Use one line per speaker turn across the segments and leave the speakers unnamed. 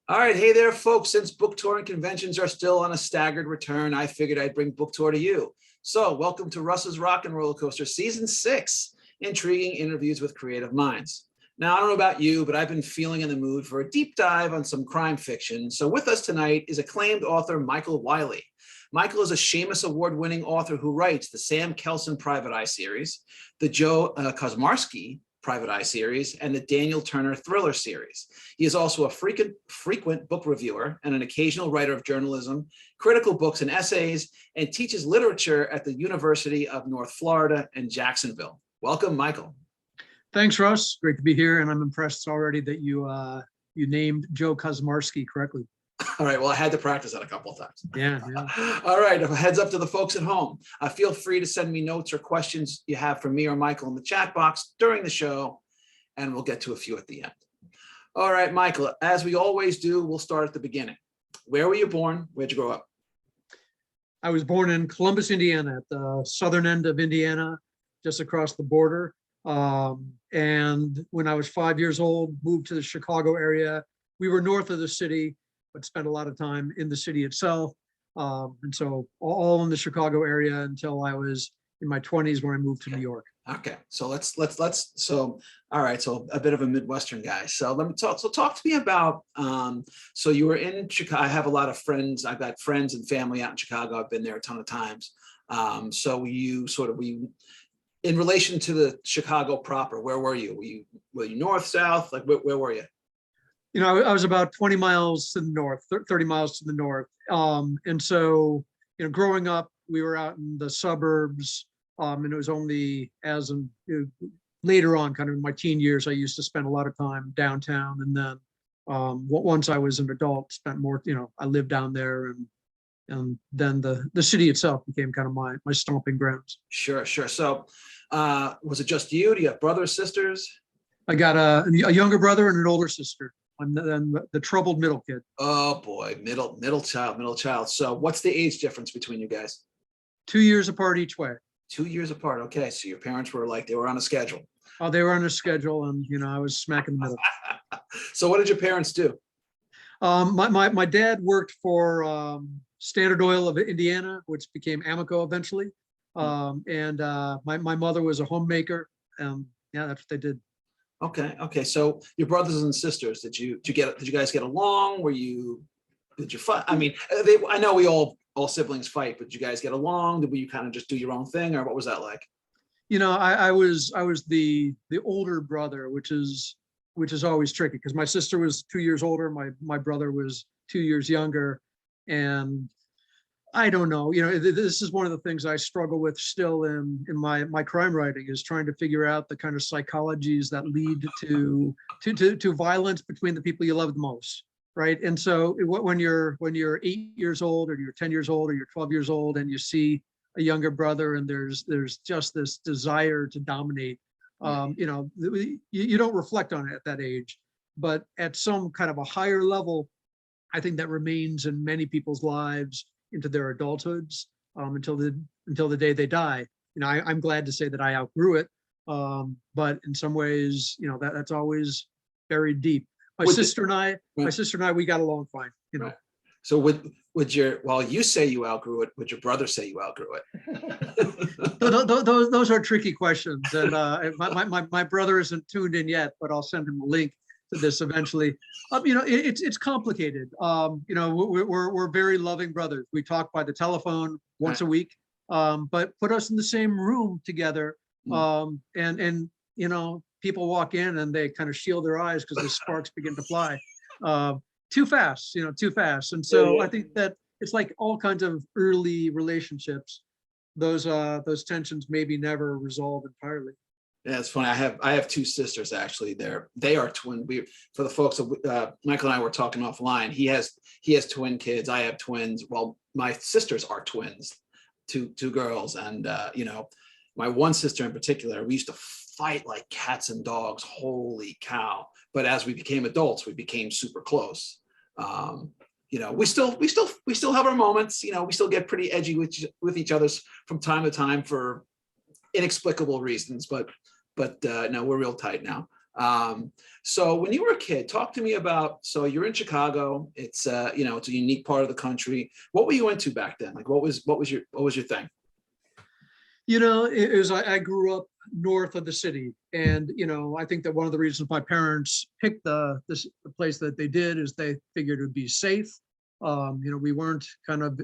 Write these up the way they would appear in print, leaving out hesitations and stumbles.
All right. Hey there, folks. Since book tour and conventions are still on a staggered return, I figured I'd bring book tour to you. So welcome to Russ's Rockin' Rollercoaster Season 6, Intriguing Interviews with Creative Minds. Now, I don't know about you, but I've been feeling in the mood for a deep dive on some crime fiction. So with us tonight is acclaimed author MICHAEL Wiley. MICHAEL is a Shamus Award-Winning author who writes the Sam Kelson Private Eye series, the Joe Kosmarski Private Eye series, and the Daniel Turner Thriller series. He is also a frequent book reviewer and an occasional writer of journalism, critical books and essays, and teaches literature at the University of North Florida in Jacksonville. Welcome, MICHAEL.
Thanks, Russ. Great to be here, and I'm impressed already that you named Joe Kosmarski correctly.
All right, well, I had to practice that a couple of times.
Yeah.
All right, heads up to the folks at home. Feel free to send me notes or questions you have for me or MICHAEL in the chat box during the show, and we'll get to a few at the end. All right, MICHAEL, as we always do, we'll start at the beginning. Where were you born? Where'd you grow up?
I was born in Columbus, Indiana, at the southern end of Indiana, just across the border. And when I was 5 years old, moved to the Chicago area. We were north of the city, but spent a lot of time in the city itself. And so all in the Chicago area until I was in my 20s when I moved to New York.
Okay, so all right, so a bit of a Midwestern guy. So let me talk. So talk to me about. So you were in Chicago. I have a lot of friends. I've got friends and family out in Chicago. I've been there a ton of times. So we in relation to the Chicago proper, where were you? Were you north, south? Like where were you?
You know, I was about 20 miles to the north, 30 miles to the north. And so, you know, growing up, we were out in the suburbs. And it was only later on, kind of in my teen years, I used to spend a lot of time downtown. And then once I was an adult, spent more, you know, I lived down there, and then the city itself became kind of my stomping grounds.
Sure. So was it just you? Do you have brothers, sisters?
I got a younger brother and an older sister. I'm the troubled middle kid.
Oh boy, middle child. So what's the age difference between you guys?
2 years apart each way.
2 years apart. Okay, so your parents were they were on a schedule.
Oh, they were on a schedule, and you know, I was smack in the middle.
So what did your parents do?
My dad worked for Standard Oil of Indiana, which became Amoco eventually. And my mother was a homemaker. Yeah, that's what they did.
Okay. So your brothers and sisters, did you guys get along? Did you fight? I mean, I know we all siblings fight, but did you guys get along? Did you kind of just do your own thing, or what was that like?
You know, I was the older brother, which is always tricky because my sister was 2 years older. My brother was 2 years younger. And I don't know, you know, this is one of the things I struggle with still in my crime writing, is trying to figure out the kind of psychologies that lead to violence between the people you love the most, right? And so when you're 8 years old, or you're 10 years old, or you're 12 years old, and you see a younger brother, and there's just this desire to dominate, you know, you don't reflect on it at that age, but at some kind of a higher level, I think that remains in many people's lives into their adulthoods, until the day they die. You know, I'm glad to say that I outgrew it, but in some ways, you know, that's always buried deep. My sister and I, we got along fine. You know. Right.
So while you say you outgrew it, would your brother say you outgrew it?
Those are tricky questions, and my brother isn't tuned in yet, but I'll send him a link to this eventually. You know, it's complicated. You know, we're very loving brothers. We talk by the telephone once a week, but put us in the same room together, and you know, people walk in and they kind of shield their eyes because the sparks begin to fly too fast. And so I think that it's like all kinds of early relationships. Those tensions maybe never resolve entirely.
Yeah, it's funny. I have two sisters actually. They are twin. For the folks, Michael and I were talking offline. He has twin kids. I have twins. Well, my sisters are twins, two girls, and you know, my one sister in particular, we used to fight like cats and dogs. Holy cow! But as we became adults, we became super close. You know, we still have our moments. You know, we still get pretty edgy with each other from time to time for inexplicable reasons, but no, we're real tight now. So when you were a kid, talk to me about, so you're in Chicago. It's it's a unique part of the country. What were you into back then? Like what was your thing?
I grew up north of the city, and I think that one of the reasons my parents picked the place that they did is they figured it would be safe. We weren't kind of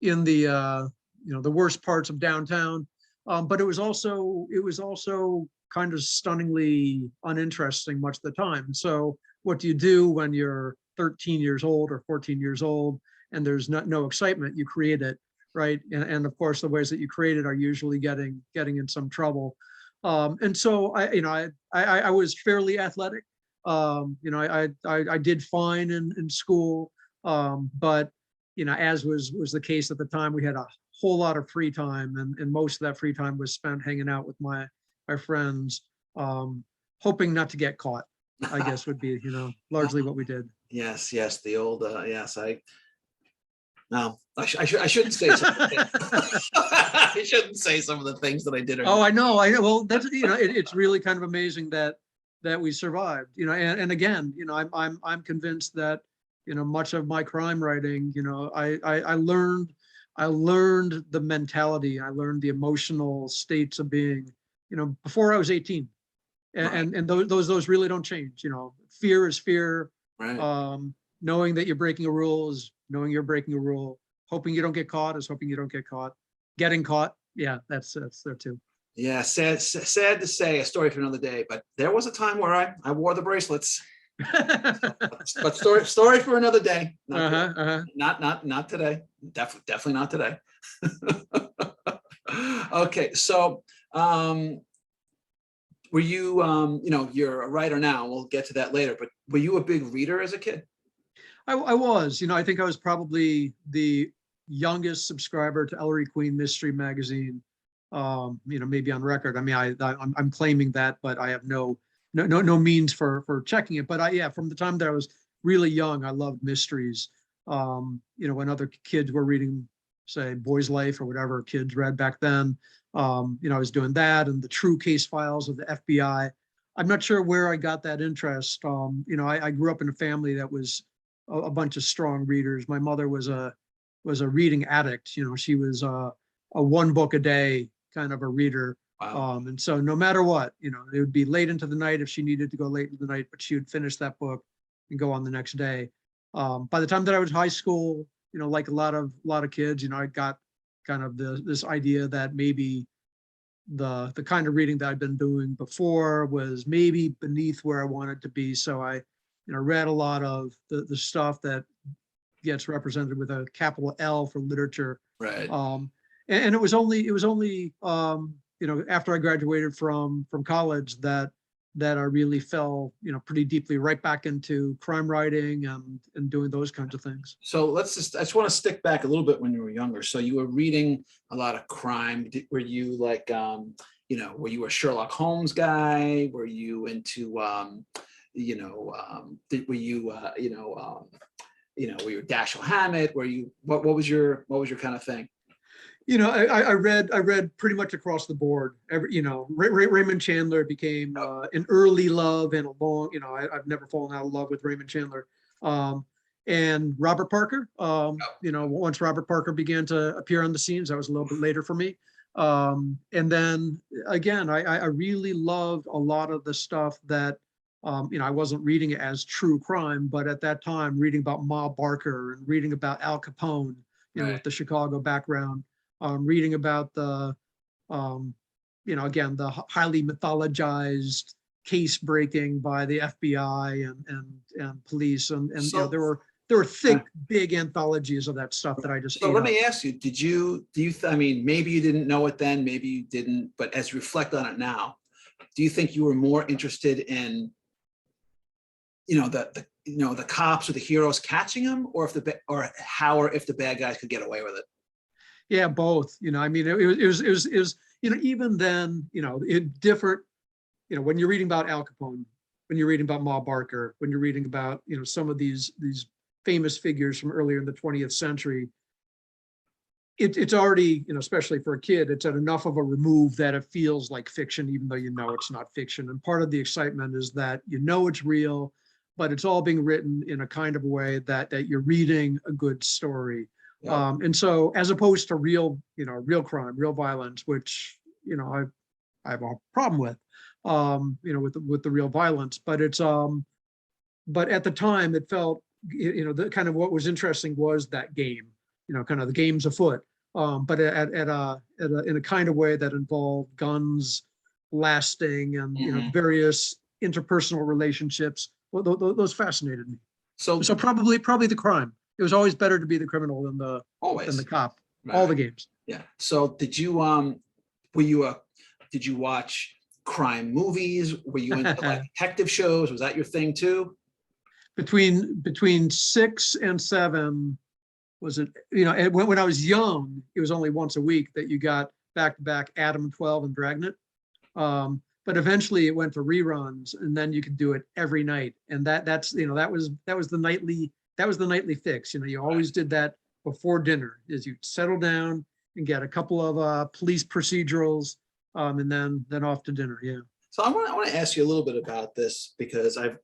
in the worst parts of downtown, but it was also kind of stunningly uninteresting much of the time. So what do you do when you're 13 years old or 14 years old and there's no excitement? You create it, right? And of course, the ways that you create it are usually getting in some trouble. And so I was fairly athletic. I did fine in school, but as was the case at the time, we had a whole lot of free time, and most of that free time was spent hanging out with my friends, hoping not to get caught, I guess would be, largely what we did.
Yes, the old, yes, no, I shouldn't say something. I shouldn't say some of the things that I did.
Oh, I know. Well, that's, it's really kind of amazing that we survived, and again, I'm convinced that, much of my crime writing, I learned the mentality, I learned the emotional states of being, before I was 18. And,
Right.
and those really don't change. Fear is fear.
Right.
Knowing that you're breaking a rule is knowing you're breaking a rule. Hoping you don't get caught is hoping you don't get caught. Getting caught, yeah, that's there too.
Yeah, sad to say, a story for another day, but there was a time where I wore the bracelets. But story for another day. Not today. Definitely not today. Okay, so were you you're a writer now, we'll get to that later, but were you a big reader as a kid?
I was, I think I was probably the youngest subscriber to Ellery Queen Mystery Magazine, maybe on record. I mean, I'm claiming that, but I have no means for checking it. But from the time that I was really young, I loved mysteries. When other kids were reading, say, Boy's Life or whatever kids read back then, I was doing that, and the true case files of the FBI. I'm not sure where I got that interest. I grew up in a family that was a bunch of strong readers. My mother was a reading addict. She was a one book a day kind of a reader.
Wow.
And so no matter what, it would be late into the night if she needed to go late into the night, but she would finish that book and go on the next day. By the time that I was high school, like a lot of kids, I got kind of this idea that maybe the kind of reading that I'd been doing before was maybe beneath where I wanted to be. So I read a lot of the stuff that gets represented with a capital L for literature.
Right.
And it was only after I graduated from college that I really fell, pretty deeply right back into crime writing and doing those kinds of things.
So I just want to stick back a little bit when you were younger. So you were reading a lot of crime. Were you like, were you a Sherlock Holmes guy? Were you into, were you, were you Dashiell Hammett? Were you, what was your kind of thing?
I read pretty much across the board. Raymond Chandler became an early love and a long, I've never fallen out of love with Raymond Chandler. And Robert Parker, once Robert Parker began to appear on the scenes, that was a little bit later for me. And then again, I really loved a lot of the stuff that, I wasn't reading it as true crime, but at that time, reading about Ma Barker and reading about Al Capone,
Right.
with the Chicago background. Reading about the, again, the highly mythologized case breaking by the FBI and police, and
So,
there were thick, big anthologies of that stuff that I just.
So let me ask you: I mean, maybe you didn't know it then, maybe you didn't, but as you reflect on it now, do you think you were more interested in, the cops or the heroes catching them, or if the bad guys could get away with it?
Yeah, both. I mean, it was even then, it different. When you're reading about Al Capone, when you're reading about Ma Barker, when you're reading about some of these famous figures from earlier in the 20th century, it's already, especially for a kid, it's at enough of a remove that it feels like fiction, even though it's not fiction. And part of the excitement is that it's real, but it's all being written in a kind of way that you're reading a good story.
Yeah.
And so, as opposed to real crime, real violence, which I have a problem with, with the real violence. But but at the time, it felt, the kind of what was interesting was that game, kind of the game's afoot, but in a kind of way that involved guns, lasting, and various interpersonal relationships. Well, those fascinated me. So probably the crime. It was always better to be the criminal than the cop. Right. All the games.
Yeah. So did you did you watch crime movies? Were you into like detective shows? Was that your thing too?
Between 6 and 7, was it, when I was young, it was only once a week that you got back-to-back Adam 12 and Dragnet. But eventually it went to reruns, and then you could do it every night. And that was the nightly fix. You always did that before dinner, is you settle down and get a couple of police procedurals, and then off to dinner. Yeah.
So I want to ask you a little bit about this, because I've,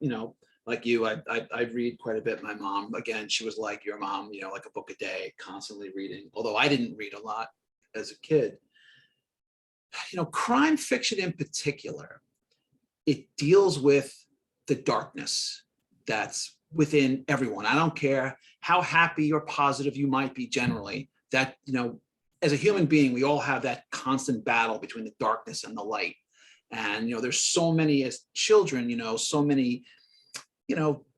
like you, I read quite a bit. My mom, again, she was like your mom, like a book a day, constantly reading, although I didn't read a lot as a kid. Crime fiction in particular, it deals with the darkness that's within everyone. I don't care how happy or positive you might be generally, that, as a human being, we all have that constant battle between the darkness and the light. And, there's so many, as children, so many,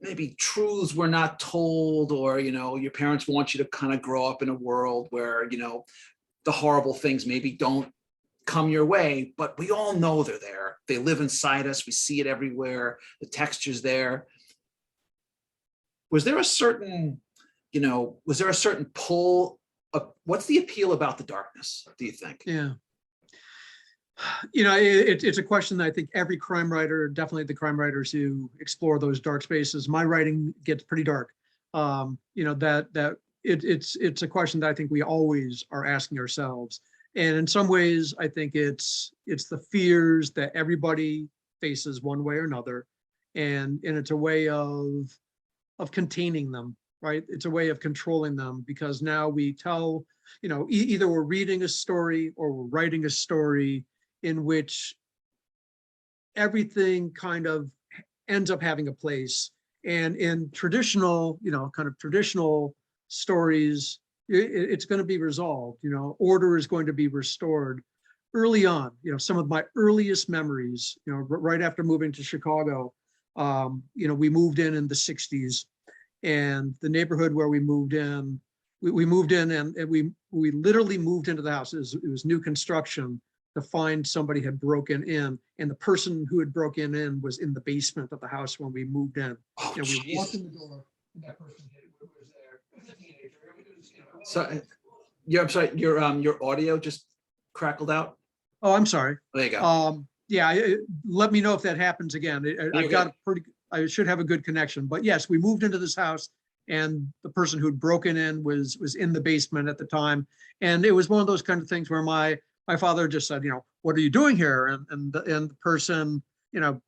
maybe truths we're not told, or, your parents want you to kind of grow up in a world where, the horrible things maybe don't come your way, but we all know they're there. They live inside us. We see it everywhere. The texture's there. Was there a certain pull? What's the appeal about the darkness, do you think?
Yeah. It's a question that I think every crime writer, definitely the crime writers who explore those dark spaces, my writing gets pretty dark. It's a question that I think we always are asking ourselves. And in some ways, I think it's the fears that everybody faces one way or another. And it's a way of containing them, right? It's a way of controlling them, because now we tell, either we're reading a story or we're writing a story in which everything kind of ends up having a place. And in traditional, kind of traditional stories, it's going to be resolved, order is going to be restored early on. Some of my earliest memories, right after moving to Chicago, we moved in the 60s, and the neighborhood where we moved in, we moved in and we literally moved into the house. It was new construction, to find somebody had broken in, and the person who had broken in was in the basement of the house when we moved in.
Oh,
we walked in the door, and that person was there. It was a teenager.
So, I'm sorry, your audio just crackled out.
Oh, I'm sorry.
There you go.
Let me know if that happens again. I should have a good connection. But yes, we moved into this house, and the person who'd broken in was in the basement at the time. And it was one of those kind of things where my father just said, what are you doing here? And the person,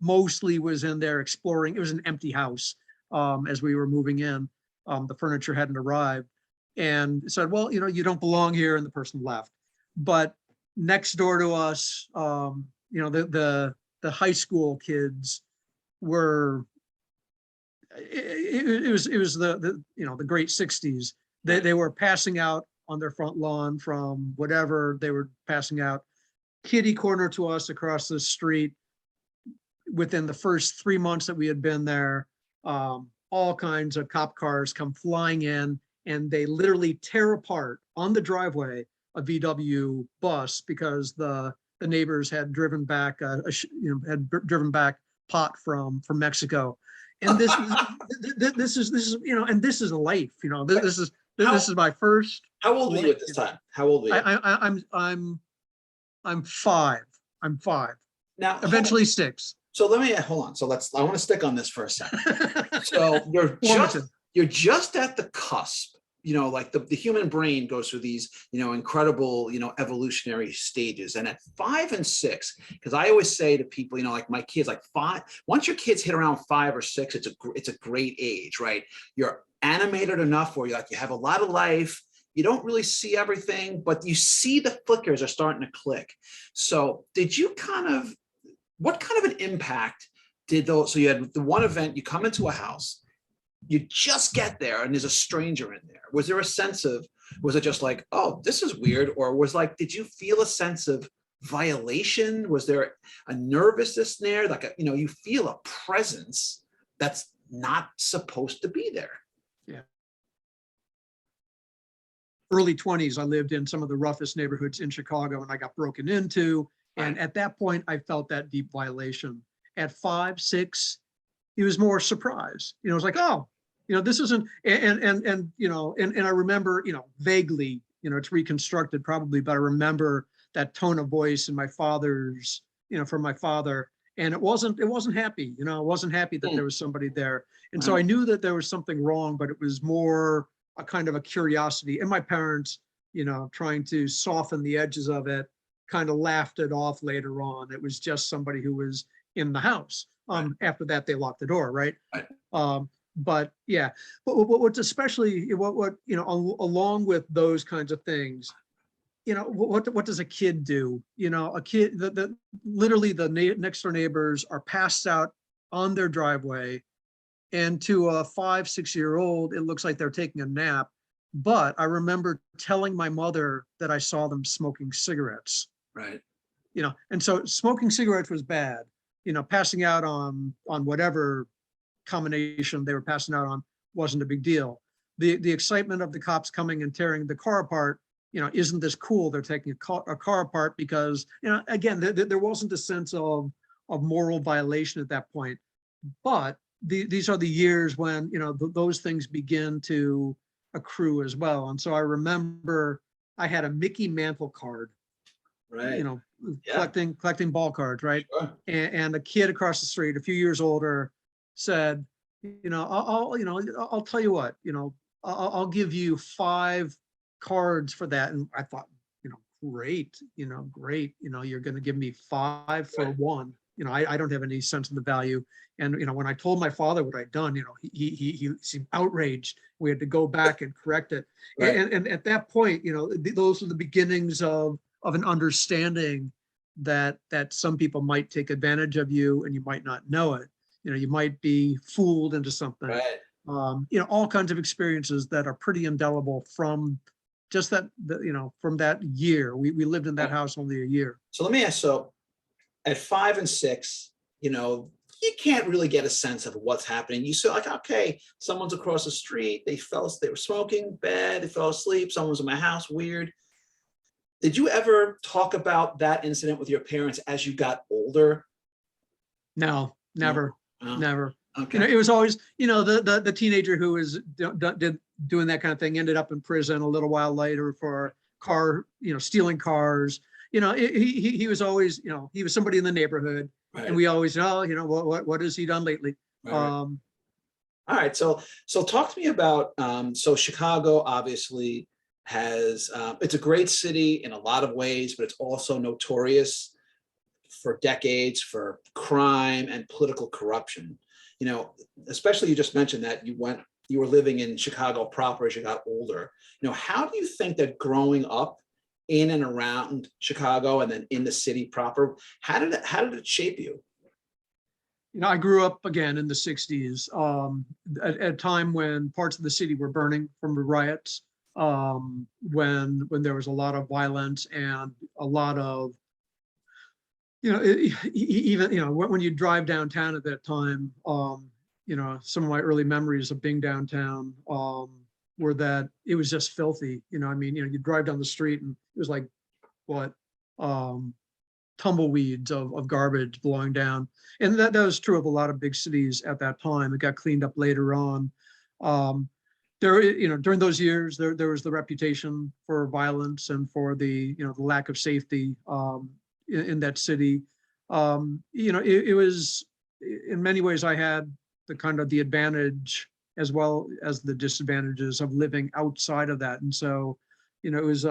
mostly was in there exploring. It was an empty house as we were moving in. The furniture hadn't arrived, and said, well, you don't belong here. And the person left. But next door to us, the high school kids were, it was the great 60s. They were passing out on their front lawn from whatever they were passing out. Kitty corner to us across the street. Within the first 3 months that we had been there, all kinds of cop cars come flying in, and they literally tear apart on the driveway a VW bus, because the neighbors had driven back pot from Mexico. And this is and this is life. This is my first.
How old were you at this time? How old were you?
I'm 5. I'm 5.
Now,
eventually 6.
So let me hold on. So I want to stick on this for a second. So you're just at the cusp like the human brain goes through these, incredible, evolutionary stages. And at 5 and 6, because I always say to people, like my kids, like 5, once your kids hit around 5 or 6, it's a great age, right? You're animated enough where you have a lot of life. You don't really see everything, but you see the flickers are starting to click. So what kind of an impact did those, so you had the one event, you come into a house, you just get there and there's a stranger in there. Was there a sense of, was it just like, oh, this is weird? Or did you feel a sense of violation? Was there a nervousness there? Like, you feel a presence that's not supposed to be there.
Yeah. Early 20s, I lived in some of the roughest neighborhoods in Chicago and I got broken into. And at that point, I felt that deep violation. At 5, 6, it was more surprise. It was like, oh, this isn't, and I remember, vaguely, it's reconstructed probably, but I remember that tone of voice in my father's, from my father, and it wasn't happy, I wasn't happy that there was somebody there. And so I knew that there was something wrong, but it was more a kind of a curiosity. And my parents, trying to soften the edges of it, kind of laughed it off later on. It was just somebody who was in the house. After that, they locked the door, right? But yeah, but what's especially along with those kinds of things, what does a kid do? A kid, literally the next door neighbors are passed out on their driveway, and to a 5, 6-year-old, it looks like they're taking a nap. But I remember telling my mother that I saw them smoking cigarettes.
Right.
And so smoking cigarettes was bad. Passing out on whatever combination they were passing out on wasn't a big deal. The excitement of the cops coming and tearing the car apart, isn't this cool? They're taking a car apart because, again, there wasn't a sense of moral violation at that point. But these are the years when, those things begin to accrue as well. And so I remember I had a Mickey Mantle card,
right?
Collecting ball cards, right?
Sure.
And a kid across the street, a few years older, said, I'll tell you what, I'll give you 5 cards for that. And I thought, great, great, you're going to give me 5 for
Right.
1. I don't have any sense of the value. And, when I told my father what I'd done, he seemed outraged. We had to go back and correct it.
Right.
And at that point, those are the beginnings of an understanding that some people might take advantage of you and you might not know it. You might be fooled into something.
Right.
All kinds of experiences that are pretty indelible from just that, from that year. We lived in that house only a year.
So let me ask, so at 5 and 6, you can't really get a sense of what's happening. You say like, okay, someone's across the street, they were smoking, bad, they fell asleep, someone's in my house, weird. Did you ever talk about that incident with your parents as you got older?
No, never,
No?
never.
Okay.
It was always, the teenager who was doing that kind of thing ended up in prison a little while later for stealing cars. He was always, he was somebody in the neighborhood,
Right.
and we always know, what has he done lately?
Right. All right. So talk to me about, so Chicago obviously has, it's a great city in a lot of ways, but it's also notorious for decades for crime and political corruption. Especially you just mentioned that you were living in Chicago proper as you got older. How do you think that growing up in and around Chicago and then in the city proper, how did it shape you?
I grew up again in the 60s, at a time when parts of the city were burning from the riots, when there was a lot of violence and a lot of, even, when you drive downtown at that time, some of my early memories of being downtown were that it was just filthy. You drive down the street and it was like, tumbleweeds of garbage blowing down. And that was true of a lot of big cities at that time. It got cleaned up later on. During those years, there was the reputation for violence and for the lack of safety in that city. It was, in many ways, I had the advantage as well as the disadvantages of living outside of that. And so, it was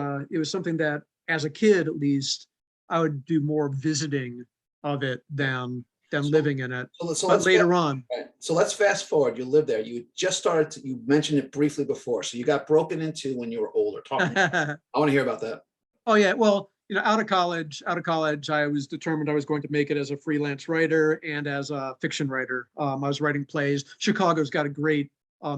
something that as a kid, at least, I would do more visiting of it than living in it. But later on.
Right. So let's fast forward. You lived there. You just started, you mentioned it briefly before. So you got broken into when you were older. I want to hear about that.
Oh yeah. Well, out of college, I was determined I was going to make it as a freelance writer and as a fiction writer. I was writing plays. Chicago's got a great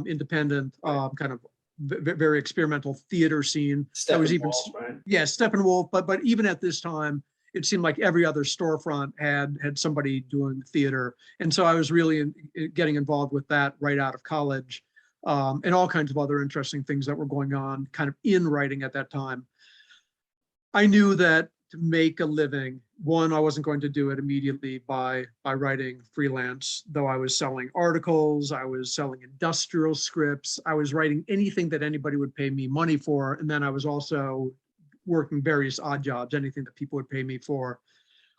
independent kind of very experimental theater scene.
Steppenwolf, right?
Yeah, Steppenwolf. But even at this time, it seemed like every other storefront had somebody doing theater. And so I was really getting involved with that right out of college, and all kinds of other interesting things that were going on kind of in writing at that time. I knew that to make a living, one, I wasn't going to do it immediately by writing freelance, though I was selling articles, I was selling industrial scripts, I was writing anything that anybody would pay me money for. And then I was also working various odd jobs, anything that people would pay me for.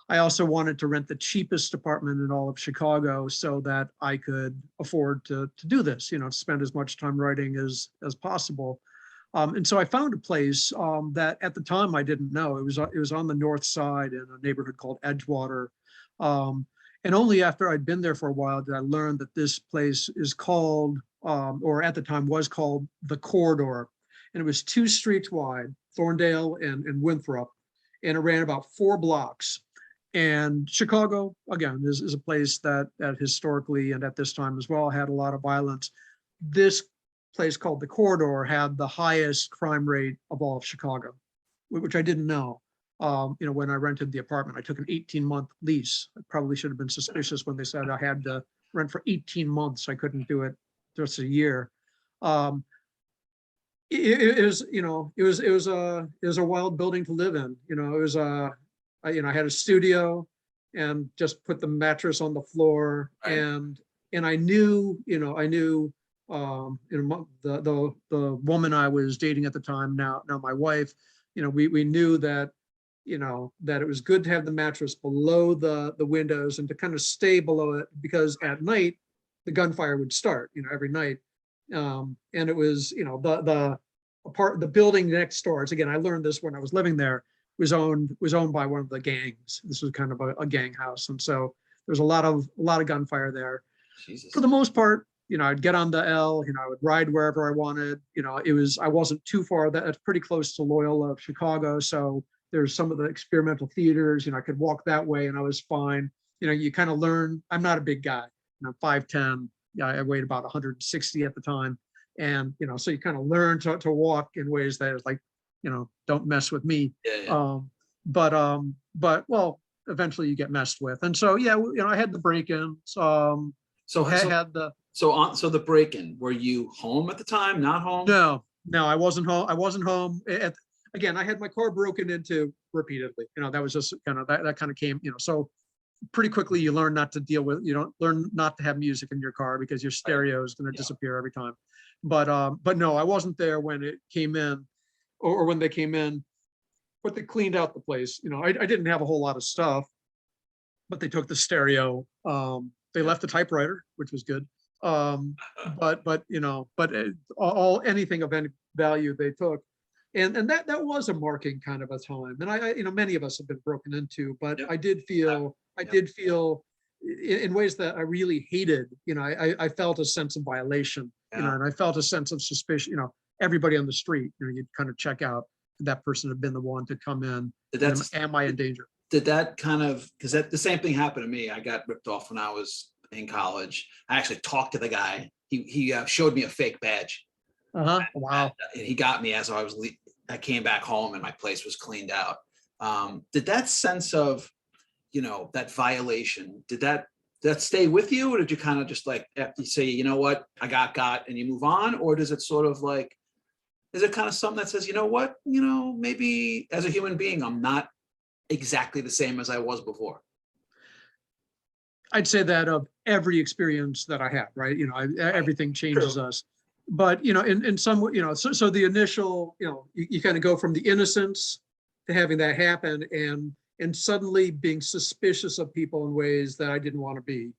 I also wanted to rent the cheapest apartment in all of Chicago so that I could afford to do this, to spend as much time writing as possible. And so I found a place that at the time I didn't know. It was on the north side in a neighborhood called Edgewater. And only after I'd been there for a while did I learn that this place is called, or at the time was called, the Corridor. And it was 2 streets wide, Thorndale and Winthrop, and it ran about 4 blocks. And Chicago, again, is a place that historically and at this time as well had a lot of violence. This place called the Corridor had the highest crime rate of all of Chicago, which I didn't know. When I rented the apartment, I took an 18-month lease. I probably should have been suspicious when they said I had to rent for 18 months. I couldn't do it just a year. It was a wild building to live in. I had a studio and just put the mattress on the floor,
Right.
and I knew the woman I was dating at the time, now my wife, we knew that that it was good to have the mattress below the windows and to kind of stay below it, because at night the gunfire would start every night. And it was the building next door. Again, I learned this when I was living there, was owned by one of the gangs. This was kind of a gang house, and so there was a lot of gunfire there.
Jesus.
For the most part, I'd get on the L, I would ride wherever I wanted. I wasn't too far. That's pretty close to Loyola, Chicago. So there's some of the experimental theaters, I could walk that way and I was fine. You kind of learn. I'm not a big guy, 5'10". I weighed about 160 at the time. And, so you kind of learn to walk in ways that is like, don't mess with me.
Yeah.
But eventually you get messed with. And so, yeah, I had the break-ins. So
the break-in, were you home at the time? Not home?
No, I wasn't home. Again, I had my car broken into repeatedly. That was just kind of that kind of came. So pretty quickly you learn not to deal with. You don't learn not to have music in your car because your stereo is going to disappear every time. But no, I wasn't there when it came in, or when they came in. But they cleaned out the place. I didn't have a whole lot of stuff, but they took the stereo. They left the typewriter, which was good. Anything of any value they took, and that was a marking kind of a time. And I many of us have been broken into, but I did feel in ways that I really hated. I felt a sense of violation, and I felt a sense of suspicion. Everybody on the street, you'd kind of check out, did that person have been the one to come in? Am I in danger?
Did that kind of, because the same thing happened to me. I got ripped off when I was in college. I actually talked to the guy. He showed me a fake badge.
Wow.
And he got me as I came back home and my place was cleaned out. Did that sense of, that violation, did that stay with you, or did you kind of just like you say, you know what, I got, and you move on? Or does it sort of like, is it kind of something that says, maybe as a human being, I'm not exactly the same as I was before?
I'd say that of every experience that I had, right? Everything changes us. But, in some, so the initial, you kind of go from the innocence to having that happen and suddenly being suspicious of people in ways that I didn't want to be,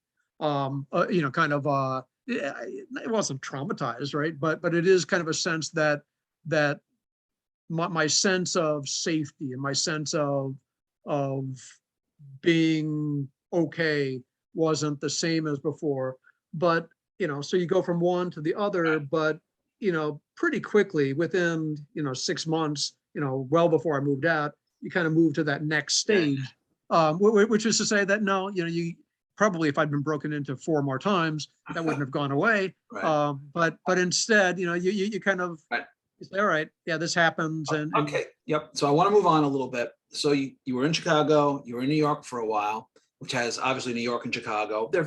yeah, it wasn't traumatized, right? But it is kind of a sense that that my sense of safety and my sense of being okay wasn't the same as before. But so you go from one to the other, but pretty quickly within 6 months, well before I moved out, you kind of move to that next stage, which is to say that no, you probably, if I'd been broken into 4 more times, that wouldn't have gone away.
Right.
But instead, you kind of
Right.
say, all right, yeah, this happens. And
Okay. Yep. So I want to move on a little bit. So you were in Chicago, you were in New York for a while, which has obviously New York and Chicago. They're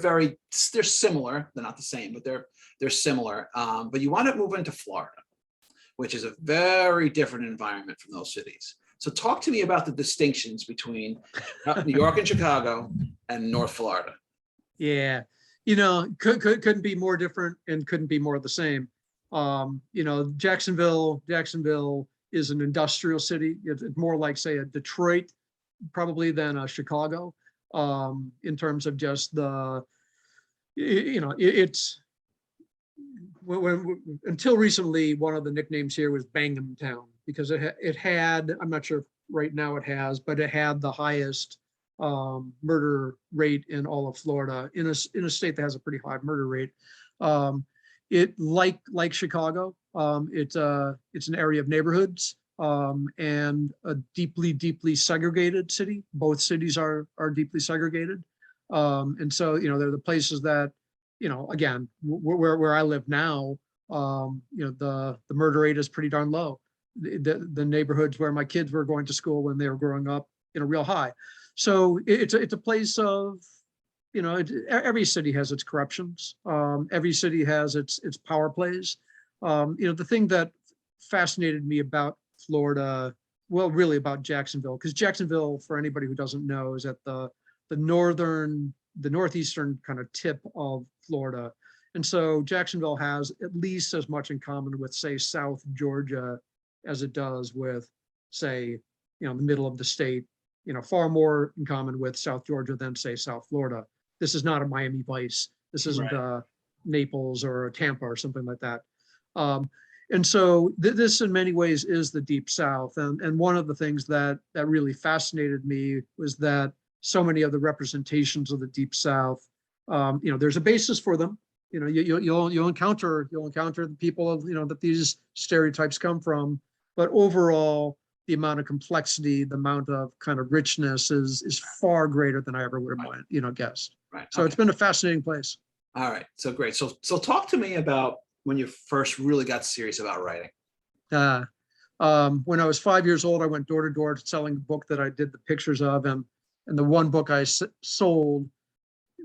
similar. They're not the same, but they're similar. But you want to move into Florida, which is a very different environment from those cities. So talk to me about the distinctions between New York and Chicago and North Florida.
Yeah, couldn't be more different and couldn't be more the same. Jacksonville is an industrial city. It's more like, say, a Detroit, probably, than a Chicago, in terms of just it's until recently, one of the nicknames here was Bangum Town, because it had, I'm not sure if right now it has, but it had the highest murder rate in all of Florida, in a state that has a pretty high murder rate. It like Chicago, it's an area of neighborhoods, and a deeply segregated city. Both cities are deeply segregated, and so they're the places that again, where I live now, the murder rate is pretty darn low. The neighborhoods where my kids were going to school when they were growing up, real high. So it's a place of, every city has its corruptions. Every city has its power plays. The thing that fascinated me about Florida, well, really about Jacksonville, because Jacksonville, for anybody who doesn't know, is at the northeastern kind of tip of Florida. And so Jacksonville has at least as much in common with, say, South Georgia as it does with, say, the middle of the state, far more in common with South Georgia than, say, South Florida. This is not a Miami Vice. This isn't Naples or Tampa or something like that. And so this in many ways is the Deep South. And one of the things that really fascinated me was that so many of the representations of the Deep South, there's a basis for them. You'll encounter the people of, that these stereotypes come from, but overall, the amount of complexity, the amount of kind of richness is far greater than I ever would have guessed.
Right.
So It's been a fascinating place.
All right. So great. So talk to me about when you first really got serious about writing.
When I was 5 years old, I went door to door selling the book that I did the pictures of, and the one book I sold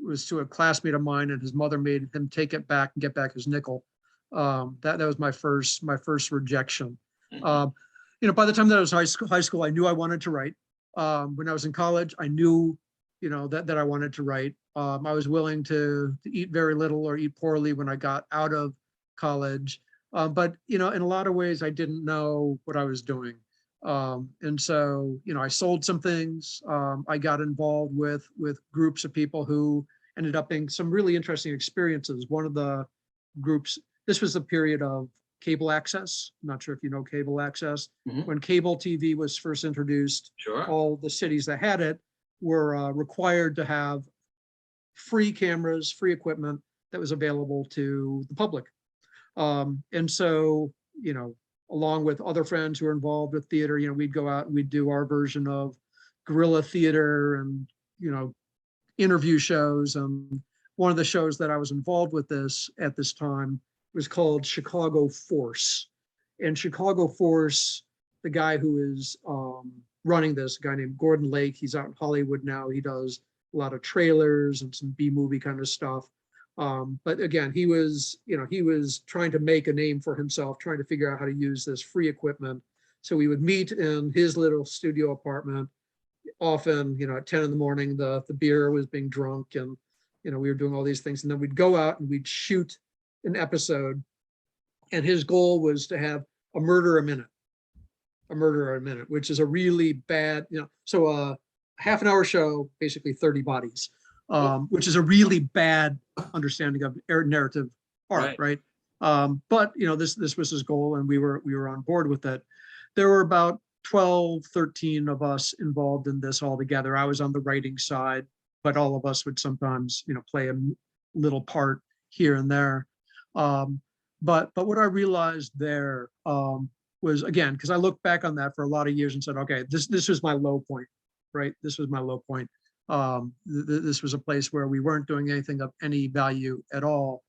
was to a classmate of mine, and his mother made him take it back and get back his nickel. That was my first rejection. By the time that I was high school, I knew I wanted to write. When I was in college, I knew, that I wanted to write. I was willing to eat very little or eat poorly when I got out of college. But, in a lot of ways, I didn't know what I was doing. And so, I sold some things. I got involved with groups of people who ended up being some really interesting experiences. One of the groups, this was the period of cable access. I'm not sure if you know cable access.
Mm-hmm.
When cable TV was first introduced,
Sure.
all the cities that had it were required to have free cameras, free equipment that was available to the public. And so, along with other friends who were involved with theater, we'd go out and we'd do our version of guerrilla theater and, interview shows. And one of the shows that I was involved with at this time was called Chicago Force. And Chicago Force, the guy who is running this, a guy named Gordon Lake, he's out in Hollywood now. He does a lot of trailers and some B-movie kind of stuff. But again, he was trying to make a name for himself, trying to figure out how to use this free equipment. So we would meet in his little studio apartment. Often, at 10 in the morning, the beer was being drunk, and we were doing all these things. And then we'd go out and we'd shoot an episode. And his goal was to have a murder a minute, which is a really bad, so a half an hour show, basically 30 bodies, which is a really bad understanding of narrative part, right? But this was his goal, and we were on board with it. There were about 12, 13 of us involved in this all together. I was on the writing side, but all of us would sometimes, play a little part here and there. But what I realized there was, again, because I looked back on that for a lot of years and said, okay, this was my low point, right? This was my low point. This was a place where we weren't doing anything of any value at all.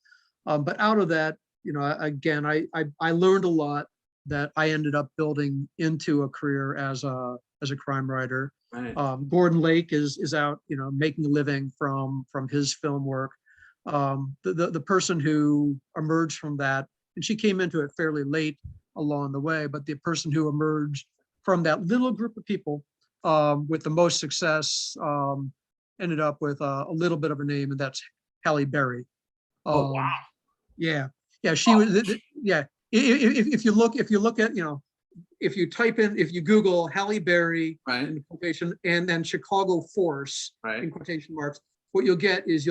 But out of that, again, I learned a lot that I ended up building into a career as a crime writer.
Right.
Gordon Lake is out, making a living from his film work. The person who emerged from that, and she came into it fairly late along the way, but the person who emerged from that little group of people with the most success ended up with a little bit of a name, and that's Halle Berry.
Oh, wow.
Yeah, she was. Yeah, if you look at, if you Google Halle Berry in quotation and then Chicago Force in quotation marks, what you'll get is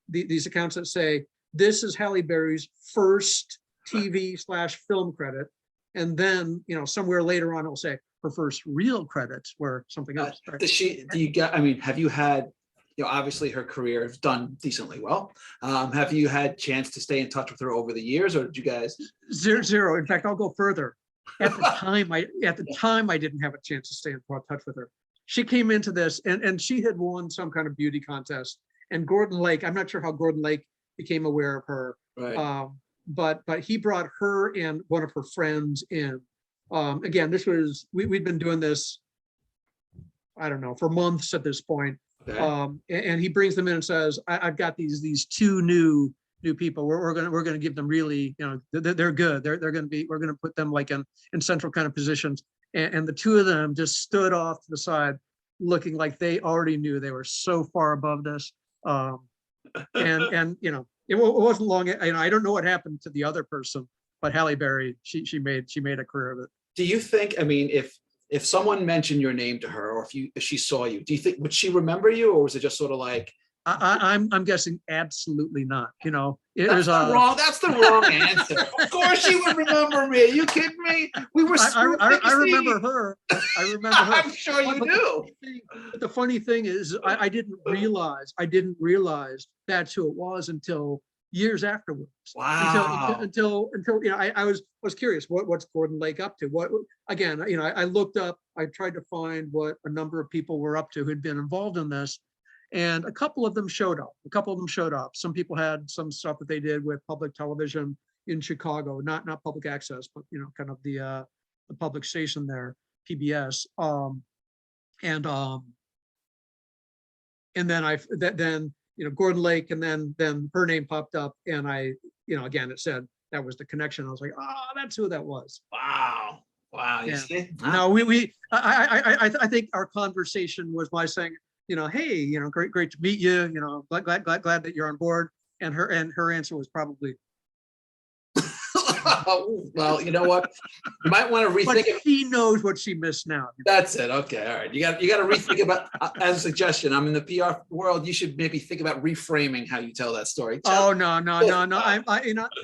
these accounts that say this is Halle Berry's first TV/film credit, and then somewhere later on it'll say her first real credits were something else. Right?
Have you had, obviously her career has done decently well. Have you had chance to stay in touch with her over the years, or did you guys?
Zero. In fact, I'll go further. At the time, I didn't have a chance to stay in touch with her. She came into this, and she had won some kind of beauty contest. And Gordon Lake, I'm not sure how Gordon Lake became aware of her,
right.
But he brought her and one of her friends in. Again, we'd been doing this, I don't know, for months at this point. Okay. And he brings them in and says, I've got these two new people. We're gonna give them really, they're good. We're gonna put them like in central kind of positions. And the two of them just stood off to the side, looking like they already knew they were so far above this. And it wasn't long. I don't know what happened to the other person, but Halle Berry, she made a career of it.
Do you think? If someone mentioned your name to her, or if she saw you, do you think would she remember you, or was it just sort of like?
I'm guessing absolutely not.
That's the wrong answer. Of course she would remember me. Are you kidding me? We were.
I remember her.
I'm sure you do.
The funny thing is, I didn't realize that's who it was until years afterwards.
Wow.
Until I was curious. What's Gordon Lake up to? Again, I looked up. I tried to find what a number of people were up to who'd been involved in this. And a couple of them showed up. Some people had some stuff that they did with public television in Chicago, not public access, but kind of the public station there, PBS. And then Gordon Lake, and then her name popped up, and again it said that was the connection. I was like, that's who that was.
Wow. You see?
Wow. No, I think our conversation was my saying, hey, great to meet you. Glad that you're on board. And her answer was probably.
Well, you know what? You might want to rethink it.
She knows what she missed now.
That's it. Okay, all right. You got to rethink about. As a suggestion, I'm in the PR world. You should maybe think about reframing how you tell that story.
Oh no!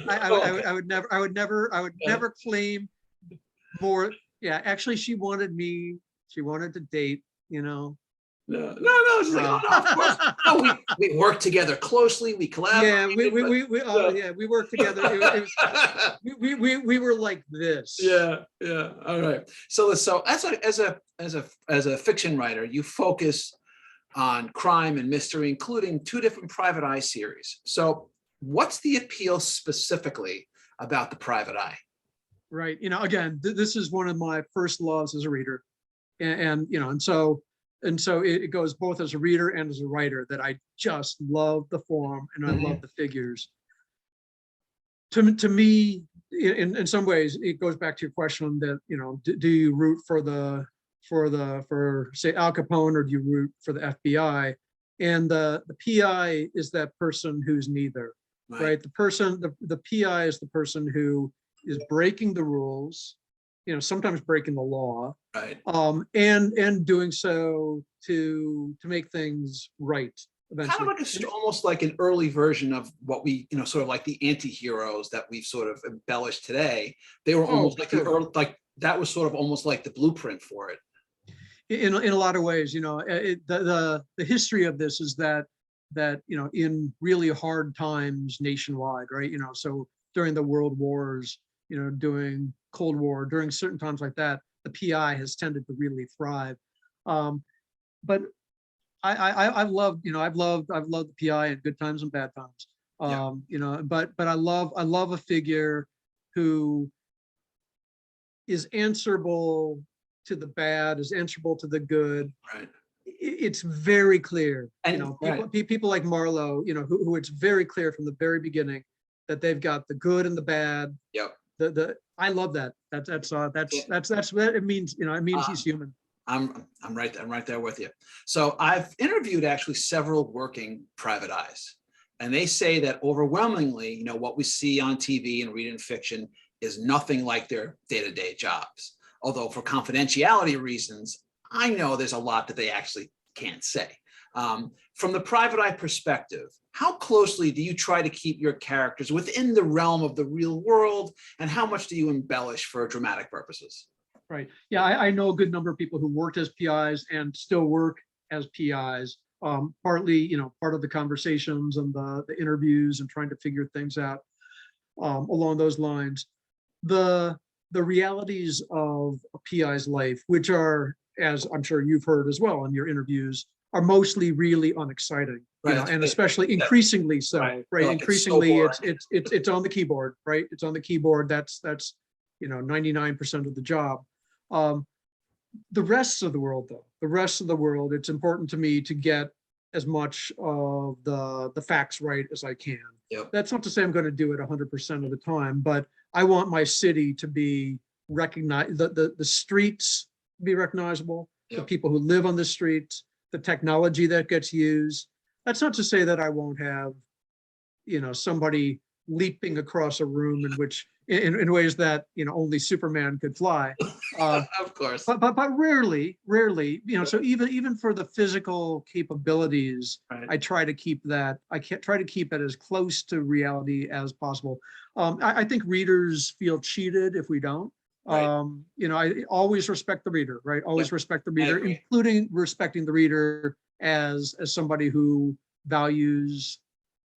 I would never claim more. Yeah, actually, she wanted to date.
No. It's like, of course. No, we work together closely. We collaborate.
Yeah, we work together. We were like this.
Yeah. All right. So as a fiction writer, you focus on crime and mystery, including 2 different Private Eye series. So what's the appeal specifically about the Private Eye?
Right. Again, this is one of my first loves as a reader, and so it goes both as a reader and as a writer, that I just love the form and I love the figures. To me, in some ways, it goes back to your question that, do you root for say Al Capone, or do you root for the FBI? And the PI is that person who's neither, right? The PI is the person who is breaking the rules, sometimes breaking the law,
right?
And doing so to make things right, eventually.
Kind of like almost like an early version of what we, sort of like the anti-heroes that we've sort of embellished today. They were almost like the early, like that was sort of almost like the blueprint for it.
In a lot of ways, the history of this is that in really hard times nationwide, right? So during the world wars, during Cold War, during certain times like that, the PI has tended to really thrive. But I've loved the PI in good times and bad times. But I love a figure who is answerable to the bad, is answerable to the good.
Right.
It's very clear,
and
people like Marlowe, who it's very clear from the very beginning that they've got the good and the bad.
Yep.
I love that. That's what it means. It means he's human.
I'm right there with you. So I've interviewed actually several working private eyes, and they say that overwhelmingly, what we see on TV and read in fiction is nothing like their day-to-day jobs. Although for confidentiality reasons, I know there's a lot that they actually can't say. From the private eye perspective, how closely do you try to keep your characters within the realm of the real world, and how much do you embellish for dramatic purposes?
Right. Yeah, I know a good number of people who worked as PIs and still work as PIs. Partly, part of the conversations and the interviews and trying to figure things out along those lines. The realities of a PI's life, which are, as I'm sure you've heard as well in your interviews, are mostly really unexciting,
right.
And especially increasingly so, right? Increasingly, it's on the keyboard, right? It's on the keyboard. That's 99% of the job. The rest of the world, though, it's important to me to get as much of the facts right as I can.
Yep.
That's not to say I'm going to do it 100% of the time, but I want my city to be recognized, the streets to be recognizable,
yep.
The people who live on the streets, the technology that gets used. That's not to say that I won't have, somebody leaping across a room in which in ways that only Superman could fly.
Of course.
But rarely, so even for the physical capabilities,
right.
I try to keep that. Try to keep it as close to reality as possible. I think readers feel cheated if we don't.
Right.
I always respect the reader, right? Always
yep.
respect the reader, including respecting the reader as somebody who values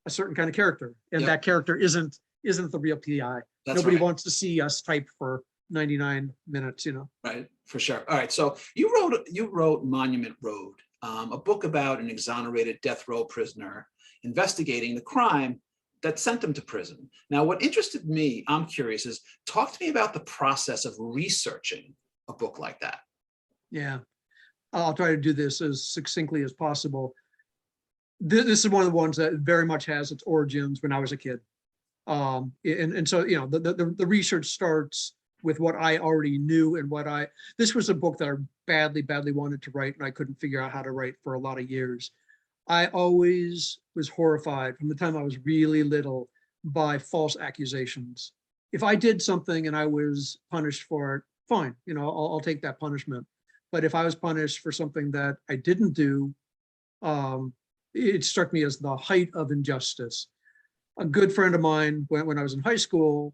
a certain kind of character, and
yep.
that character isn't the real PI.
That's
Nobody
right.
wants to see us type for 99 minutes,
Right, for sure. All right, so you wrote Monument Road, a book about an exonerated death row prisoner investigating the crime that sent him to prison. Now, what interested me, I'm curious, is talk to me about the process of researching a book like that.
Yeah, I'll try to do this as succinctly as possible. This is one of the ones that very much has its origins when I was a kid. And so, the research starts with what I already knew and this was a book that I badly wanted to write, and I couldn't figure out how to write for a lot of years. I always was horrified from the time I was really little by false accusations. If I did something and I was punished for it, fine, I'll take that punishment. But if I was punished for something that I didn't do, it struck me as the height of injustice. A good friend of mine, when I was in high school,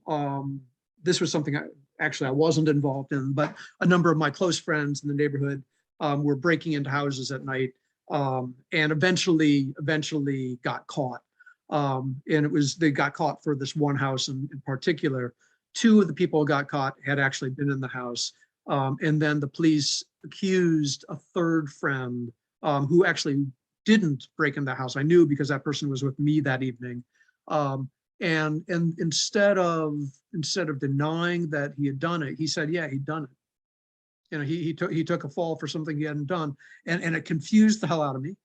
this was something I wasn't involved in, but a number of my close friends in the neighborhood were breaking into houses at night, and eventually got caught. And they got caught for this one house in particular. Two of the people who got caught had actually been in the house. And then the police accused a third friend who actually didn't break in the house. I knew because that person was with me that evening. And instead of denying that he had done it, he said, yeah, he'd done it. He took a fall for something he hadn't done, and it confused the hell out of me,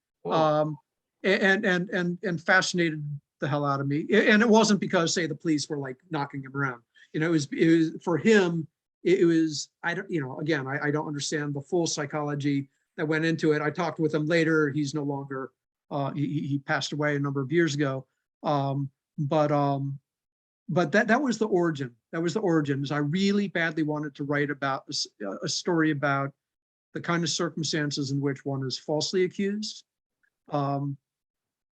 and fascinated the hell out of me. And it wasn't because, say, the police were like knocking him around. It was for him. It was, I don't understand the full psychology that went into it. I talked with him later. He's no longer. He passed away a number of years ago. But that was the origin. That was the origin. Is I really badly wanted to write about a story about the kind of circumstances in which one is falsely accused,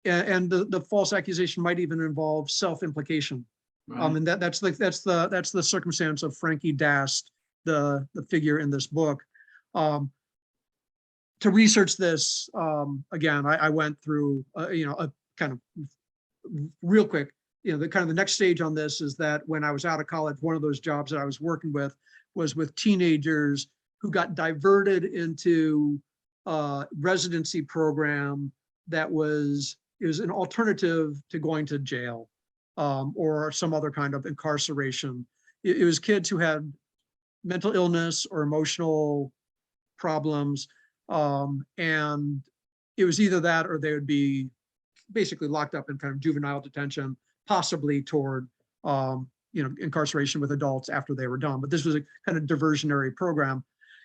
and the false accusation might even involve self-implication.
Right.
And that's the circumstance of Franky Dast, the figure in this book. To research this, again, I went through, a kind of real quick, the next stage on this is that when I was out of college, one of those jobs that I was working with was with teenagers who got diverted into a residency program that was an alternative to going to jail, or some other kind of incarceration. It was kids who had mental illness or emotional problems, and it was either that or they would be basically locked up in kind of juvenile detention, possibly toward incarceration with adults after they were done. But this was a kind of diversionary program,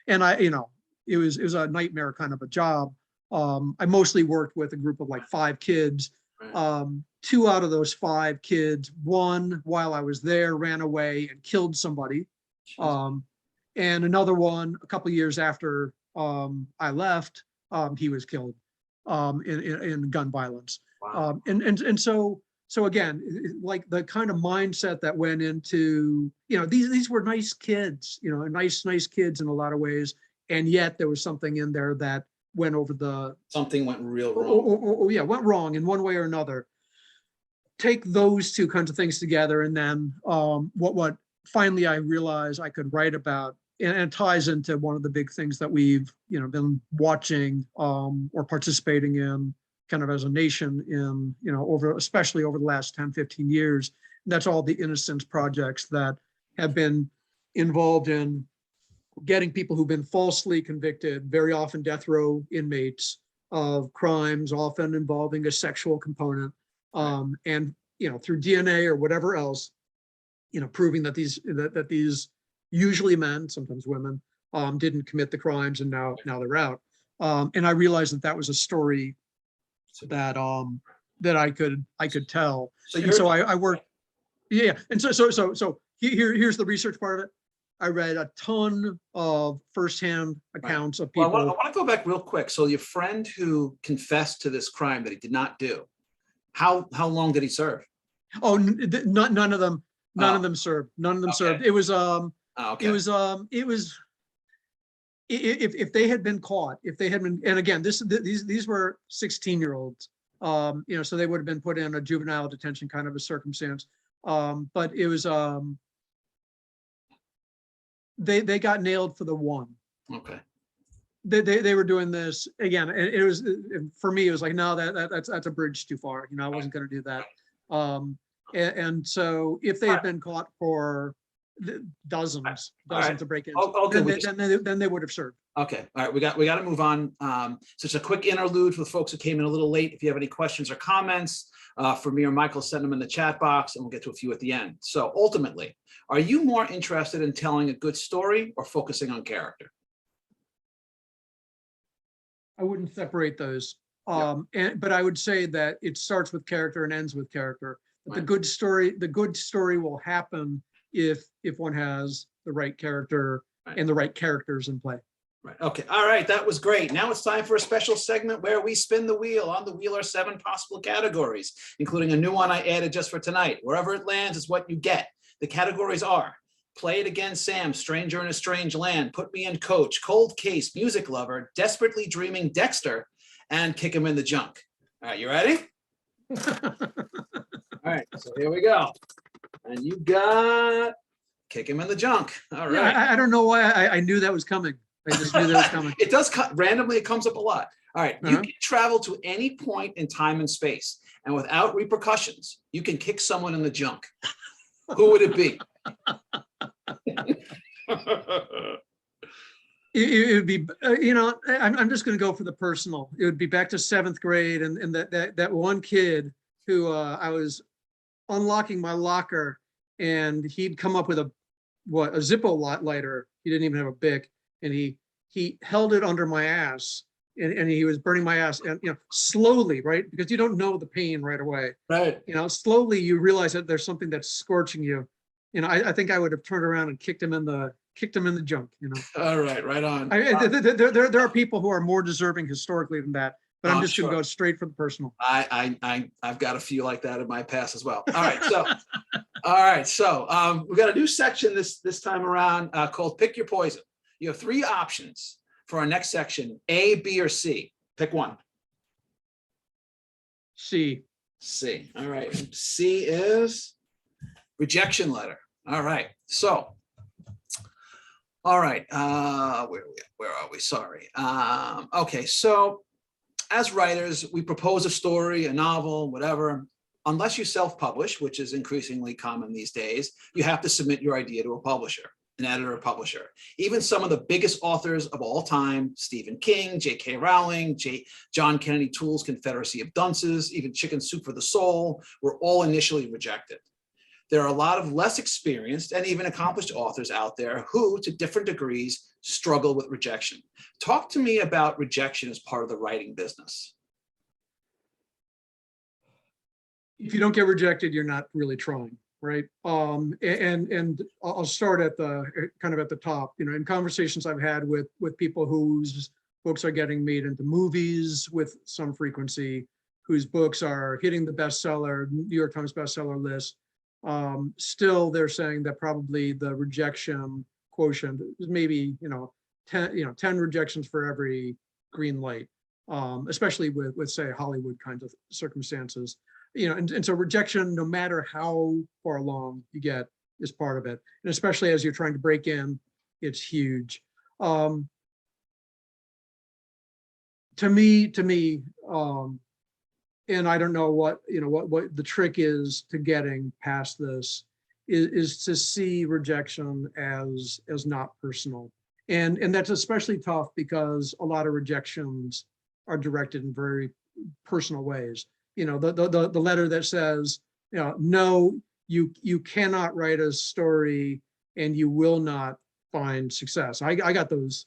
and it was a nightmare kind of a job. I mostly worked with a group of like 5 kids.
Right.
2 out of those 5 kids, one while I was there ran away and killed somebody, and another one a couple of years after I left, he was killed in gun violence.
Wow.
And so again, like the kind of mindset that went into, these were nice kids, nice kids in a lot of ways, and yet there was something in there that went over
something went real wrong.
Went wrong in one way or another. Take those 2 kinds of things together, and then what finally I realized I could write about, and it ties into one of the big things that we've been watching or participating in kind of as a nation in especially over the last 10-15 years. And that's all the Innocence projects that have been involved in getting people who've been falsely convicted, very often death row inmates, of crimes often involving a sexual component, and through DNA or whatever else, proving that these usually men, sometimes women, didn't commit the crimes, and now they're out. And I realized that was a story that I could tell. So I worked, and so here's the research part of it. I read a ton of firsthand accounts of people.
Well, I want to go back real quick. So your friend who confessed to this crime that he did not do, how long did he serve?
Oh, none of them. None of them served. None of them served. It was
okay.
It was if they had been caught, if they had been, and again, these were 16-year-olds, so they would have been put in a juvenile detention kind of a circumstance. But it was they got nailed for the one.
Okay.
They were doing this again, and it was, for me, it was like, no, that's a bridge too far. I wasn't going to do that. And so if they had been caught for dozens of break-ins, then they would have served.
Okay, all right, we got to move on. So it's a quick interlude for the folks who came in a little late. If you have any questions or comments for me or Michael, send them in the chat box, and we'll get to a few at the end. So ultimately, are you more interested in telling a good story or focusing on character?
I wouldn't separate those. But I would say that it starts with character and ends with character. But the good story will happen if one has the right character and the right characters in play.
Right. Okay. All right. That was great. Now it's time for a special segment where we spin the wheel. On the wheel are 7 possible categories, including a new one I added just for tonight. Wherever it lands is what you get. The categories are: Play It Again, Sam, Stranger in a Strange Land, Put Me in Coach, Cold Case, Music Lover, Desperately Dreaming Dexter, and Kick Him in the Junk. All right, you ready? All right, so here we go. And you got Kick Him in the Junk. All right.
Yeah, I don't know why I knew that was coming. I just knew that was coming.
It does randomly, it comes up a lot. All right, you can travel to any point in time and space, and without repercussions, you can kick someone in the junk. Who would it be?
It would be, I'm just going to go for the personal. It would be back to 7th grade, and that one kid who I was unlocking my locker, and he'd come up with a Zippo lighter. He didn't even have a Bic, and he held it under my ass, and he was burning my ass, and slowly, right, because you don't know the pain right away.
Right.
Slowly you realize that there's something that's scorching you. I think I would have turned around and kicked him in the junk.
All right, right on.
There are people who are more deserving historically than that, but I'm
I'm
just going to
sure.
go straight for the personal.
I've got a few like that in my past as well. All right, so we got a new section this time around called Pick Your Poison. You have three options for our next section: A, B, or C. Pick one.
C.
C. All right. C is Rejection Letter. All right. So, all right. Where are we? Sorry. Okay. So, as writers, we propose a story, a novel, whatever. Unless you self-publish, which is increasingly common these days, you have to submit your idea to a publisher, an editor or publisher. Even some of the biggest authors of all time, Stephen King, J.K. Rowling, John Kennedy Toole's Confederacy of Dunces, even Chicken Soup for the Soul, were all initially rejected. There are a lot of less experienced and even accomplished authors out there who, to different degrees, struggle with rejection. Talk to me about rejection as part of the writing business.
If you don't get rejected, you're not really trying, right? And I'll start at the kind of at the top. You know, in conversations I've had with people whose books are getting made into movies with some frequency, whose books are hitting the bestseller, New York Times bestseller list. Still, they're saying that probably the rejection quotient is maybe 10 rejections for every green light, especially with say Hollywood kinds of circumstances. And so rejection, no matter how far along you get, is part of it, and especially as you're trying to break in, it's huge. To me. And I don't know what the trick is to getting past this is to see rejection as not personal. And that's especially tough because a lot of rejections are directed in very personal ways. The letter that says, no, you cannot write a story and you will not find success. I got those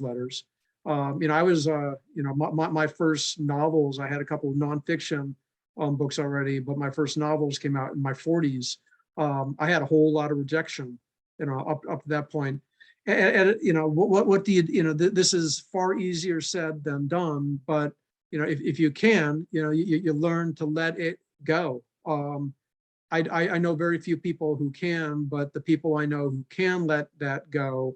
letters. I was, my first novels, I had a couple of nonfiction books already, but my first novels came out in my 40s. I had a whole lot of rejection, up to that point. And what do you, this is far easier said than done, but, if you can, you learn to let it go. I know very few people who can, but the people I know who can let that go,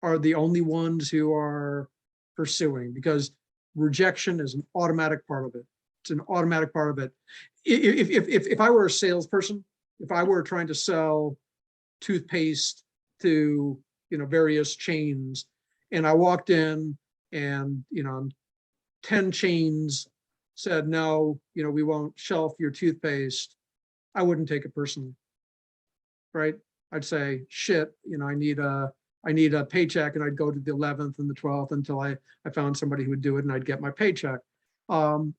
are the only ones who are pursuing, because rejection is an automatic part of it. It's an automatic part of it. If I were a salesperson, if I were trying to sell toothpaste to various chains, and I walked in and 10 chains said no, we won't shelf your toothpaste, I wouldn't take it personally, right? I'd say, shit, I need a paycheck, and I'd go to the 11th and the 12th until I found somebody who would do it, and I'd get my paycheck. In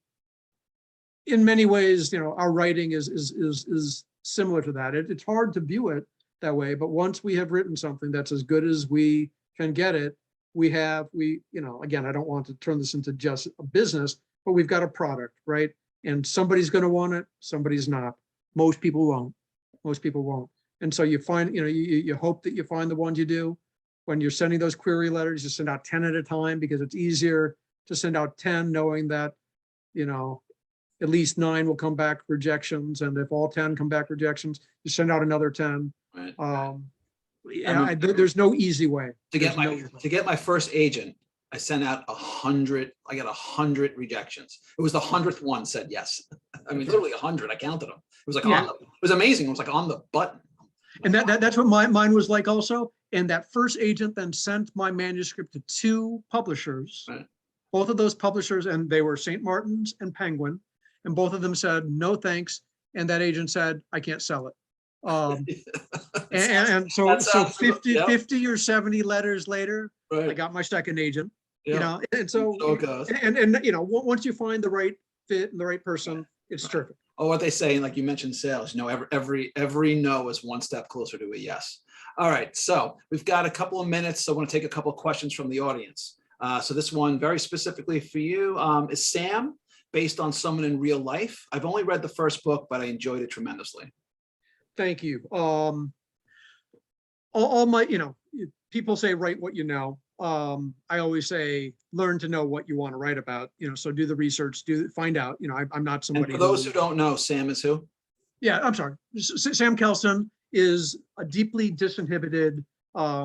many ways, our writing is similar to that. It's hard to view it that way, but once we have written something that's as good as we can get it, again, I don't want to turn this into just a business, but we've got a product, right? And somebody's going to want it, somebody's not. Most people won't. And so you find, you hope that you find the ones you do. When you're sending those query letters, you send out 10 at a time, because it's easier to send out 10 knowing that, at least 9 will come back rejections. And if all 10 come back rejections, you send out another 10.
Right.
There's no easy way.
To get my first agent, I sent out 100. I got 100 rejections. It was the 100th one said yes. I mean, literally 100. I counted them. It was like it was amazing. It was like on the button.
And that's what mine was like also. And that first agent then sent my manuscript to 2 publishers. Right. Both of those publishers, and they were St. Martin's and Penguin, and both of them said no thanks. And that agent said, I can't sell it. And so 50 or 70 letters later, right, I got my second agent. Yeah. And so once you find the right fit and the right person, it's terrific.
Oh, what they say, like you mentioned sales, every no is one step closer to a yes. All right, so we've got a couple of minutes, so I want to take a couple of questions from the audience. So this one very specifically for you is Sam, based on someone in real life. I've only read the first book, but I enjoyed it tremendously.
Thank you. All my, people say, write what you know. I always say, learn to know what you want to write about, so do the research, find out, I'm not
And
somebody.
for those who don't know, Sam is who?
Yeah, I'm sorry. Sam Kelson is a deeply disinhibited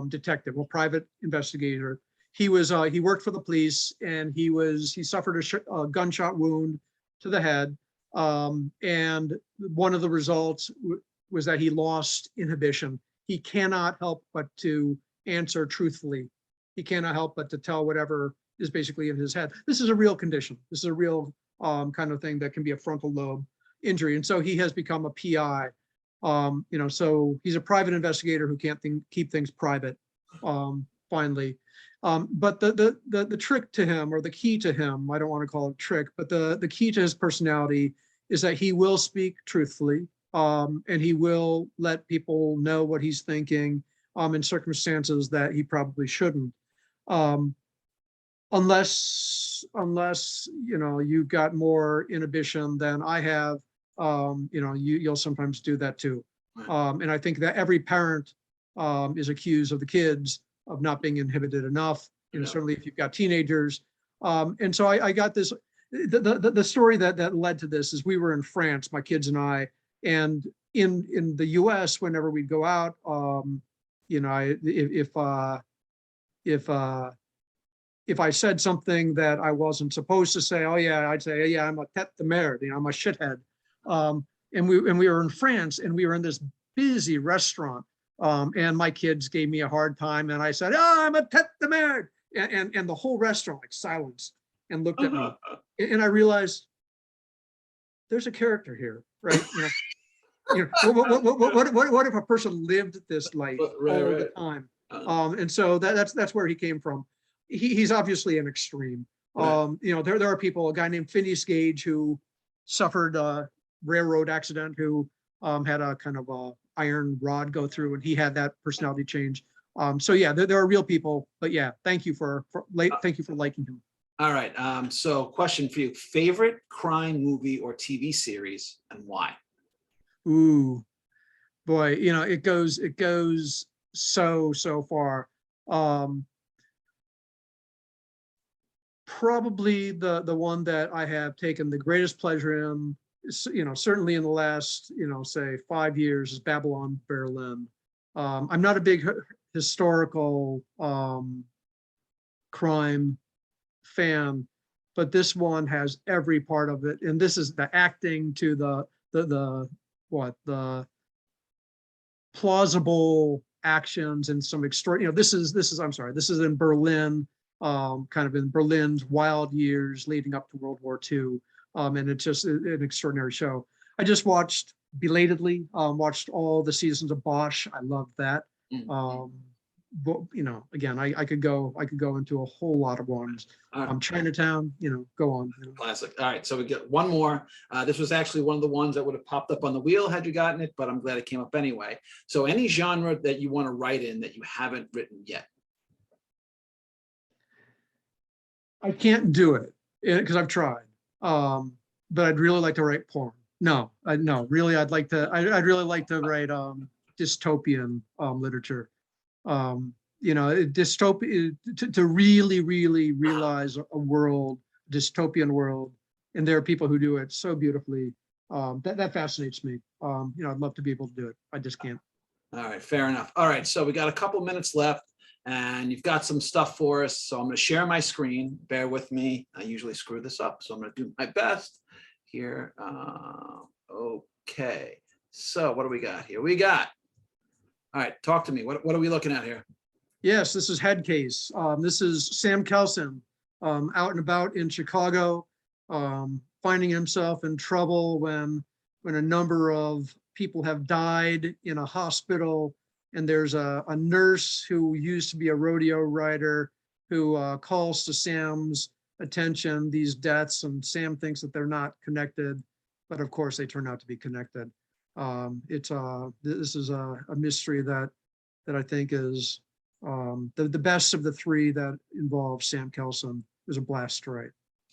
detective, a private investigator. He worked for the police, and he suffered a gunshot wound to the head. And one of the results was that he lost inhibition. He cannot help but to answer truthfully. He cannot help but to tell whatever is basically in his head. This is a real condition. This is a real kind of thing that can be a frontal lobe injury. And so he has become a PI. So he's a private investigator who can't keep things private, finally. But the trick to him, or the key to him, I don't want to call it a trick, but the key to his personality is that he will speak truthfully, and he will let people know what he's thinking in circumstances that he probably shouldn't. Unless you've got more inhibition than I have, you'll sometimes do that too. And I think that every parent is accused of the kids of not being inhibited enough, certainly if you've got teenagers. And so I got this, the story that led to this is we were in France, my kids and I, and in the US, whenever we'd go out, if I said something that I wasn't supposed to say, oh yeah, I'd say, yeah, I'm a tête de merde, I'm a shithead. And we were in France, and we were in this busy restaurant, and my kids gave me a hard time, and I said, oh, I'm a tête de merde, and the whole restaurant like silenced and looked at me, and I realized there's a character here, right? What if a person lived this life all the time? And so that's where he came from. He's obviously an extreme. There are people, a guy named Phineas Gage, who suffered a railroad accident, who had a kind of a iron rod go through, and he had that personality change. So yeah, there are real people, but yeah, thank you for liking him.
All right. So question for you: favorite crime movie or TV series, and why?
Ooh, boy, it goes so far. Probably the one that I have taken the greatest pleasure in, certainly in the last, say 5 years, is Babylon Berlin. I'm not a big historical crime fan, but this one has every part of it, and this is the acting to the plausible actions and some extraordinary. This is in Berlin. Kind of in Berlin's wild years leading up to World War II. And it's just an extraordinary show. I just belatedly watched all the seasons of Bosch. I loved that. But, again, I could go into a whole lot of ones. Chinatown, go on.
Classic. All right, so we get one more. This was actually one of the ones that would have popped up on the wheel had you gotten it, but I'm glad it came up anyway. So any genre that you want to write in that you haven't written yet?
I can't do it because I've tried, but I'd really like to write porn. Really, I'd really like to write dystopian literature. Dystopia, to really realize a world, dystopian world, and there are people who do it so beautifully. That fascinates me. I'd love to be able to do it. I just can't.
All right, fair enough. All right, so we got a couple minutes left, and you've got some stuff for us. So I'm going to share my screen. Bear with me. I usually screw this up, so I'm going to do my best here. Okay. So what do we got here? All right, talk to me. What are we looking at here?
Yes, this is Head Case. This is Sam Kelson out and about in Chicago, finding himself in trouble when a number of people have died in a hospital, and there's a nurse who used to be a rodeo rider who calls to Sam's attention these deaths, and Sam thinks that they're not connected, but of course they turn out to be connected. This is a mystery that I think is the best of the three that involve Sam Kelson. It was a blast to write.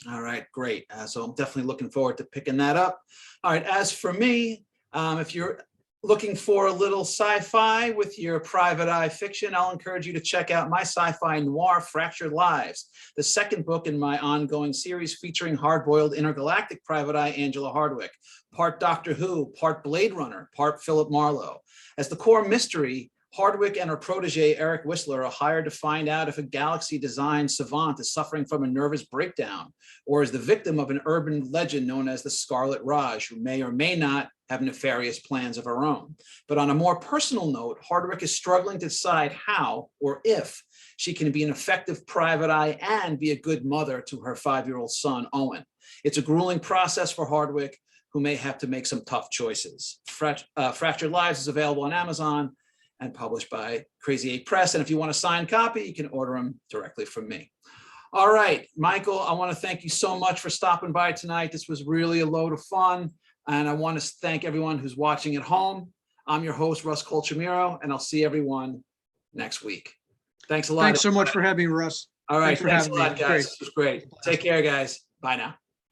All right, great. So I'm definitely looking forward to picking that up. All right, as for me, if you're looking for a little sci-fi with your private eye fiction, I'll encourage you to check out my sci-fi noir, Fractured Lives, the second book in my ongoing series featuring hard-boiled intergalactic private eye Angela Hardwick, part Doctor Who, part Blade Runner, part Philip Marlowe. As the core mystery, Hardwick and her protege, Eric Whistler, are hired to find out if a galaxy-designed savant is suffering from a nervous breakdown or is the victim of an urban legend known as the Scarlet Raj, who may or may not have nefarious plans of her own. But on a more personal note, Hardwick is struggling to decide how or if she can be an effective private eye and be a good mother to her 5-year-old son, Owen. It's a grueling process for Hardwick, who may have to make some tough choices. Fractured Lives is available on Amazon and published by Crazy 8 Press. And if you want a signed copy, you can order them directly from me. All right, Michael, I want to thank you so much for stopping by tonight. This was really a load of fun. And I want to thank everyone who's watching at home. I'm your host, Russ Colchamiro, and I'll see everyone next week. Thanks a lot.
Thanks so much for having me, Russ.
All right, thanks a
having me.
lot, guys. It was great. Take care, guys. Bye now.